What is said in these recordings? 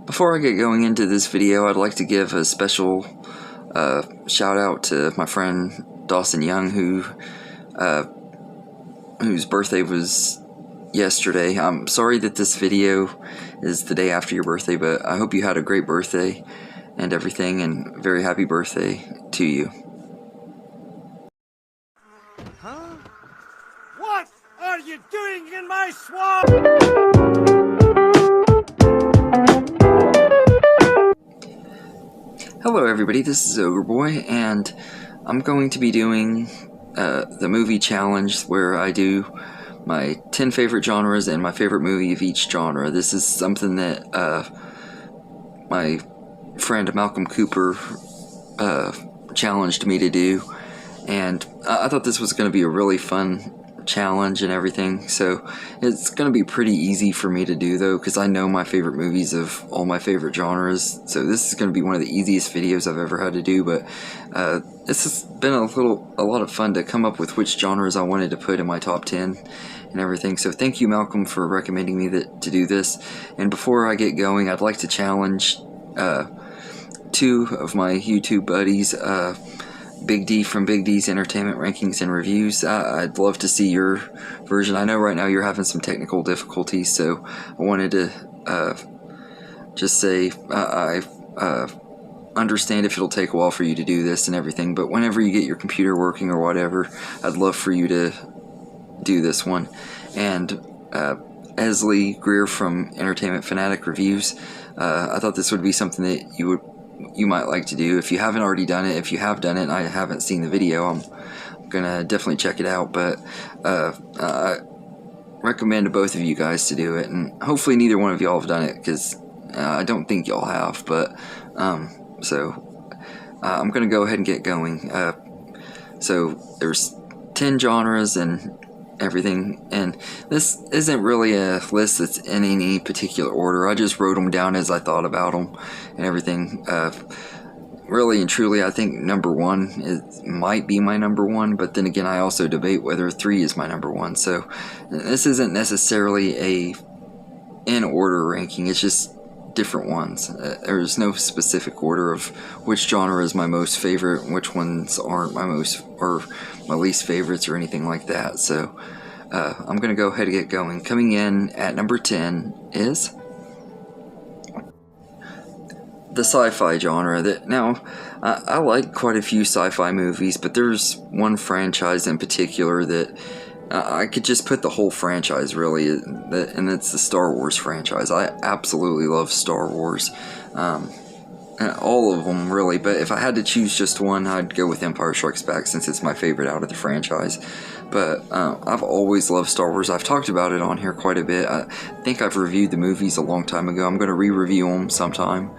Before I get going into this video, I'd like to give a special shout out to my friend Dawson Young, whose birthday was yesterday. I'm sorry that this video is the day after your birthday, but I hope you had a great birthday and everything, and very happy birthday to you. Huh? What are you doing in my swamp? Hello everybody, this is Ogre Boy, and I'm going to be doing the movie challenge where I do my 10 favorite genres and my favorite movie of each genre. This is something that my friend Malcom Cooper challenged me to do, and I thought this was going to be a really fun challenge and everything, so it's going to be pretty easy for me to do though, because I know my favorite movies of all my favorite genres, so this is going to be one of the easiest videos I've ever had to do. But this has been a lot of fun to come up with which genres I wanted to put in my top 10 and everything, so thank you Malcolm for recommending me to do this. And before I get going, I'd like to challenge two of my YouTube buddies, Big D from Big D's Entertainment Rankings and Reviews. I'd love to see your version. I know right now you're having some technical difficulties, so I wanted to just say I understand if it'll take a while for you to do this and everything, but whenever you get your computer working or whatever, I'd love for you to do this one. And Esley Greer from Entertainment Fanatic Reviews, I thought this would be something that you might like to do if you haven't already done it. If you have done it and I haven't seen the video, I'm gonna definitely check it out, but I recommend to both of you guys to do it, and hopefully neither one of y'all have done it, because I don't think y'all have. But so I'm gonna go ahead and get going. So there's 10 genres and everything, and this isn't really a list that's in any particular order. I just wrote them down as I thought about them and everything. Really and truly, I think number one might be my number one, but then again, I also debate whether 3 is my number one. So this isn't necessarily a in order ranking, it's just different ones. There's no specific order of which genre is my most favorite and which ones aren't my most or my least favorites or anything like that. So I'm gonna go ahead and get going. Coming in at number 10 is the sci-fi genre. Now I like quite a few sci-fi movies, but there's one franchise in particular that I could just put the whole franchise really, and it's the Star Wars franchise. I absolutely love Star Wars, all of them really, but if I had to choose just one, I'd go with Empire Strikes Back, since it's my favorite out of the franchise. But I've always loved Star Wars. I've talked about it on here quite a bit. I think I've reviewed the movies a long time ago. I'm going to re-review them sometime.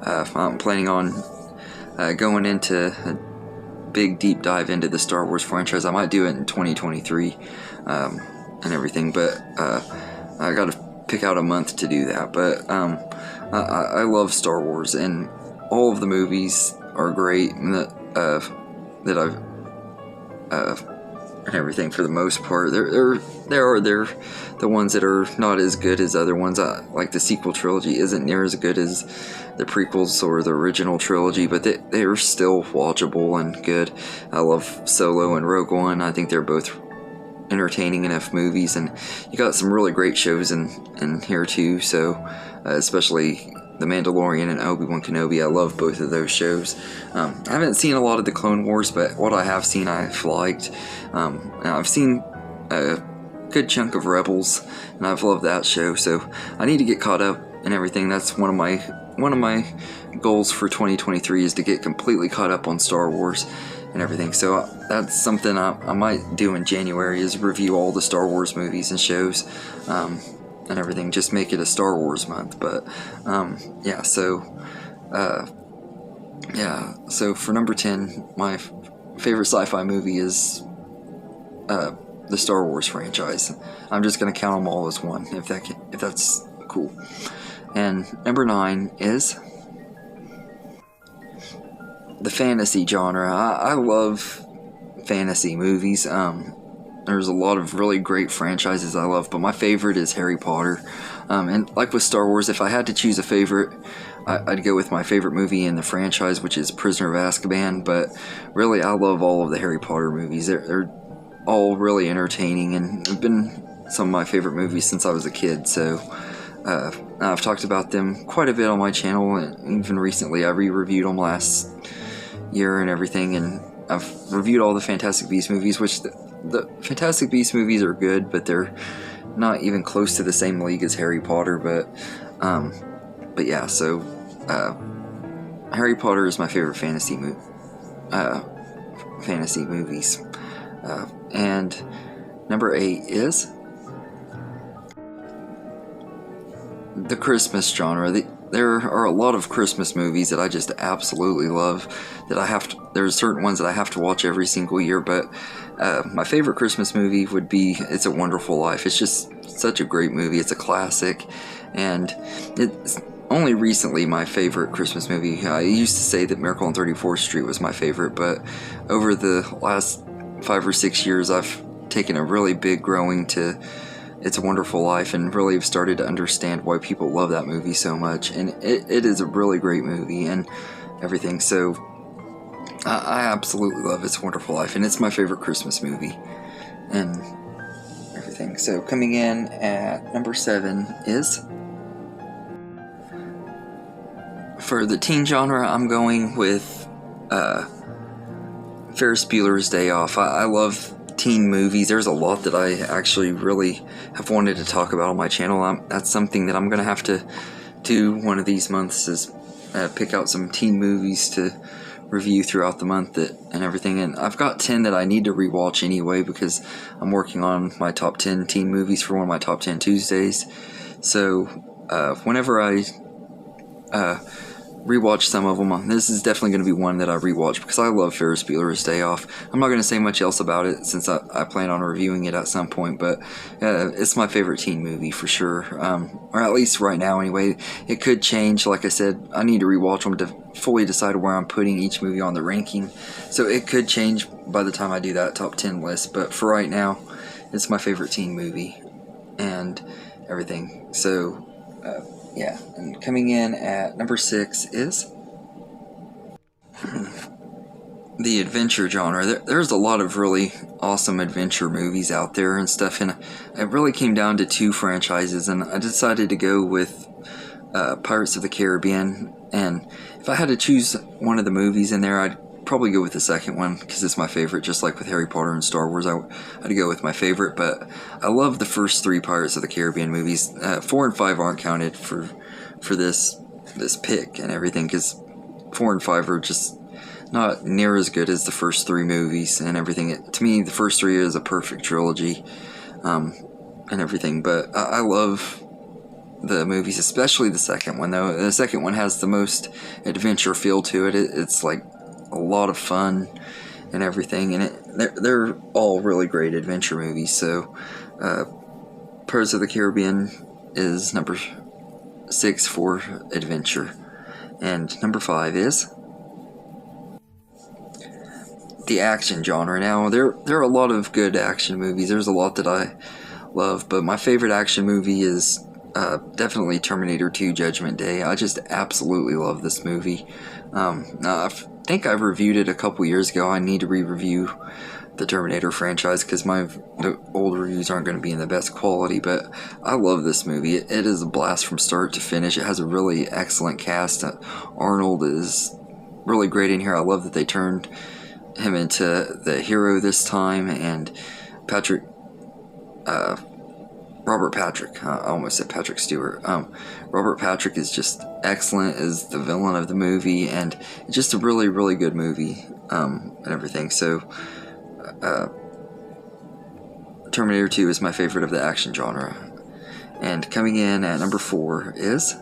I'm planning on going into a big deep dive into the Star Wars franchise. I might do it in 2023 and everything, but I gotta pick out a month to do that. But I love Star Wars, and all of the movies are great, and that I've and everything for the most part. There are the ones that are not as good as other ones. Like the sequel trilogy isn't near as good as the prequels or the original trilogy, but they're still watchable and good. I love Solo and Rogue One. I think they're both entertaining enough movies, and you got some really great shows in here too. So especially The Mandalorian and Obi-Wan Kenobi, I love both of those shows. I haven't seen a lot of the Clone Wars, but what I have seen I've liked. I've seen a good chunk of Rebels, and I've loved that show, so I need to get caught up and everything. That's one of my goals for 2023, is to get completely caught up on Star Wars and everything. So that's something I might do in January, is review all the Star Wars movies and shows and everything. Just make it a Star Wars month. But yeah, so for number 10, my favorite sci-fi movie is the Star Wars franchise. I'm just gonna count them all as one, if that's cool. And number 9 is the fantasy genre. I love fantasy movies. There's a lot of really great franchises I love, but my favorite is Harry Potter. And like with Star Wars, if I had to choose a favorite, I'd go with my favorite movie in the franchise, which is Prisoner of Azkaban. But really, I love all of the Harry Potter movies. They're all really entertaining and have been some of my favorite movies since I was a kid. So I've talked about them quite a bit on my channel, and even recently I re-reviewed them last year and everything. And I've reviewed all the Fantastic Beasts movies, which the Fantastic Beasts movies are good, but they're not even close to the same league as Harry Potter. But yeah, so Harry Potter is my favorite fantasy movies. And number 8 is the Christmas genre. There are a lot of Christmas movies that I just absolutely love. There's certain ones that I have to watch every single year, but my favorite Christmas movie would be It's a Wonderful Life. It's just such a great movie. It's a classic, and it's only recently my favorite Christmas movie. I used to say that Miracle on 34th Street was my favorite, but over the last 5 or 6 years, I've taken a really big growing to It's a Wonderful Life, and really have started to understand why people love that movie so much. And it is a really great movie and everything. So I absolutely love It's a Wonderful Life, and it's my favorite Christmas movie and everything. So coming in at number 7 is, for the teen genre, I'm going with Ferris Bueller's Day Off. I love teen movies. There's a lot that I actually really have wanted to talk about on my channel. That's something that I'm going to have to do one of these months, is pick out some teen movies to review throughout the month and everything. And I've got 10 that I need to rewatch anyway, because I'm working on my top 10 teen movies for one of my top 10 Tuesdays. So whenever I rewatch some of them, this is definitely going to be one that I rewatch, because I love Ferris Bueller's Day Off. I'm not going to say much else about it, since I plan on reviewing it at some point, but it's my favorite teen movie for sure, or at least right now anyway. It could change. Like I said, I need to rewatch them to fully decide where I'm putting each movie on the ranking, so it could change by the time I do that top 10 list, but for right now, it's my favorite teen movie and everything. So yeah, and coming in at number 6 is the adventure genre. There's a lot of really awesome adventure movies out there and stuff, and it really came down to 2 franchises, and I decided to go with Pirates of the Caribbean. And if I had to choose one of the movies in there, I'd probably go with the second one, because it's my favorite. Just like with Harry Potter and Star Wars, I'd go with my favorite, but I love the first 3 Pirates of the Caribbean movies. 4 and 5 aren't counted for this pick and everything, because 4 and 5 are just not near as good as the first 3 movies and everything. To me, the first 3 is a perfect trilogy and everything, but I love the movies, especially the second one, though. The second one has the most adventure feel to it. It's like a lot of fun and everything, and they're all really great adventure movies. So Pirates of the Caribbean is number 6 for adventure, and number 5 is the action genre. Now there are a lot of good action movies. There's a lot that I love, but my favorite action movie is definitely Terminator 2 Judgment Day. I just absolutely love this movie. Now, I think I reviewed it a couple years ago. I need to re-review the Terminator franchise, because the old reviews aren't going to be in the best quality, but I love this movie. It is a blast from start to finish. It has a really excellent cast. Arnold is really great in here. I love that they turned him into the hero this time, and Robert Patrick, I almost said Patrick Stewart. Robert Patrick is just excellent as the villain of the movie, and it's just a really, really good movie and everything. So Terminator 2 is my favorite of the action genre. And coming in at number 4 is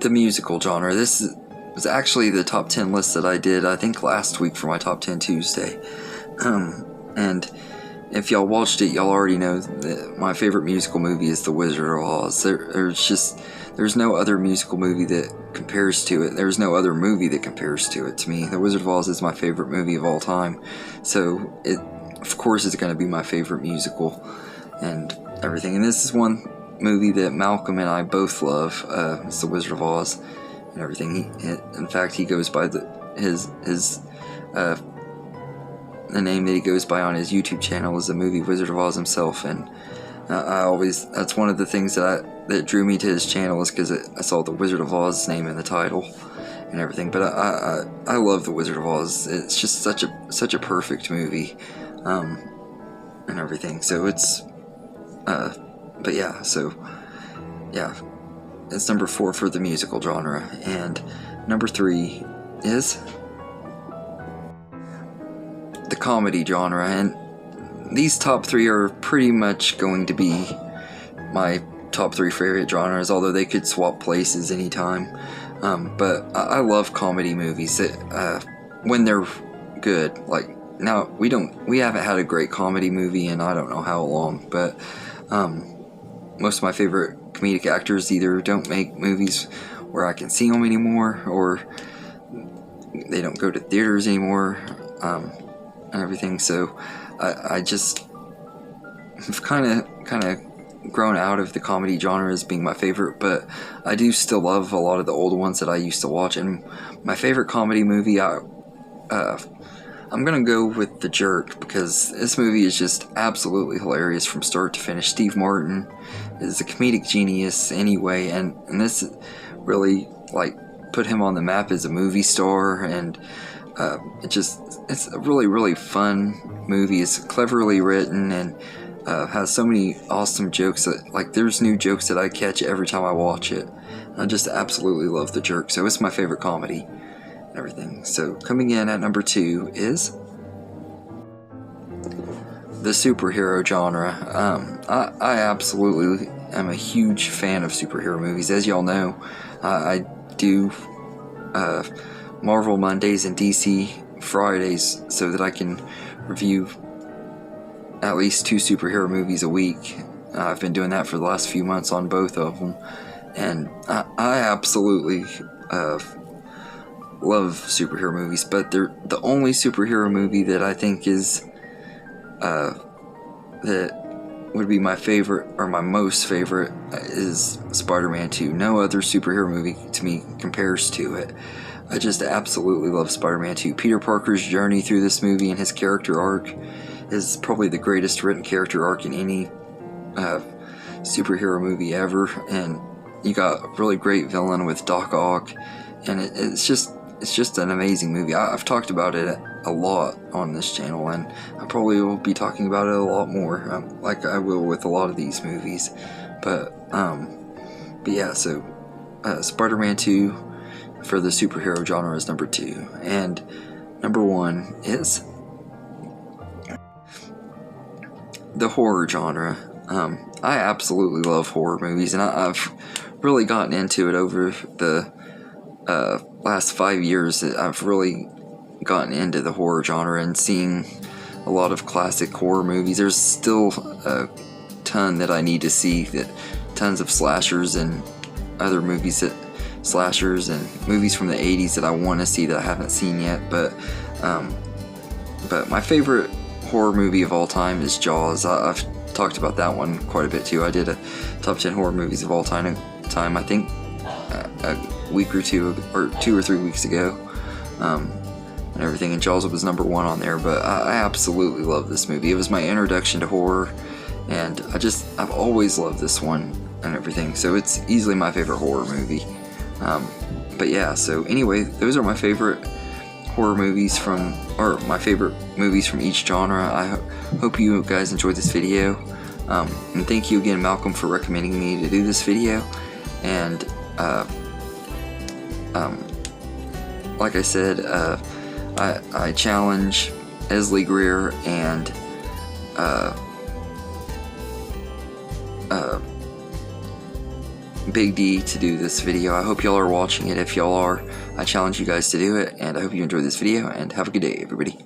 the musical genre. This was actually the top 10 list that I did, I think, last week for my top 10 Tuesday. And if y'all watched it, y'all already know that my favorite musical movie is The Wizard of Oz. There's no other musical movie that compares to it. There's no other movie that compares to it to me. The Wizard of Oz is my favorite movie of all time. So it, of course, is going to be my favorite musical and everything. And this is one movie that Malcolm and I both love. It's The Wizard of Oz and everything. In fact, he goes by the name that he goes by on his YouTube channel is the movie Wizard of Oz himself. And that's one of the things that drew me to his channel, is because I saw the Wizard of Oz name in the title and everything. But I love the Wizard of Oz. It's just such a perfect movie, and everything. So it's but yeah, so yeah, it's number 4 for the musical genre, and number 3 is the comedy genre. And these top 3 are pretty much going to be my top 3 favorite genres, although they could swap places anytime. But I love comedy movies that, when they're good. Like now, we haven't had a great comedy movie in I don't know how long, but most of my favorite comedic actors either don't make movies where I can see them anymore, or they don't go to theaters anymore, and everything. So I just have kind of grown out of the comedy genre as being my favorite, but I do still love a lot of the old ones that I used to watch. And my favorite comedy movie, I'm gonna go with The Jerk, because this movie is just absolutely hilarious from start to finish. Steve Martin is a comedic genius anyway, and this really put him on the map as a movie star. And it's a really fun movie. It's cleverly written and has so many awesome jokes that there's new jokes that I catch every time I watch it. I just absolutely love The Jerk, so it's my favorite comedy and everything. So coming in at number 2 is the superhero genre. I absolutely am a huge fan of superhero movies. As y'all know, I do Marvel Mondays and DC Fridays so that I can review at least 2 superhero movies a week. I've been doing that for the last few months on both of them, and I absolutely love superhero movies. But the only superhero movie that I think is that would be my favorite, or my most favorite, is Spider-Man 2. No other superhero movie to me compares to it. I just absolutely love Spider-Man 2. Peter Parker's journey through this movie and his character arc is probably the greatest written character arc in any superhero movie ever. And you got a really great villain with Doc Ock, and it's just an amazing movie. I've talked about it a lot on this channel, and I probably will be talking about it a lot more, like I will with a lot of these movies. But yeah, so Spider-Man 2 for the superhero genre is number 2, and number 1 is the horror genre. I absolutely love horror movies, and I've really gotten into it over the last 5 years. I've really gotten into the horror genre and seeing a lot of classic horror movies. There's still a ton that I need to see, tons of slashers and other movies and movies from the 80s that I want to see that I haven't seen yet. But my favorite horror movie of all time is Jaws. I've talked about that one quite a bit too. I did a top 10 horror movies of all time I think a week or 2 or 3 weeks ago, and everything, and Jaws was number 1 on there. But I absolutely love this movie. It was my introduction to horror, and I've always loved this one and everything, so it's easily my favorite horror movie. But yeah, so anyway, those are my favorite horror movies my favorite movies from each genre. I hope you guys enjoyed this video, and thank you again, Malcolm, for recommending me to do this video. And like I said, I challenge Esley Greer and Big D to do this video. I hope y'all are watching it. If y'all are, I challenge you guys to do it, and I hope you enjoyed this video, and have a good day, everybody.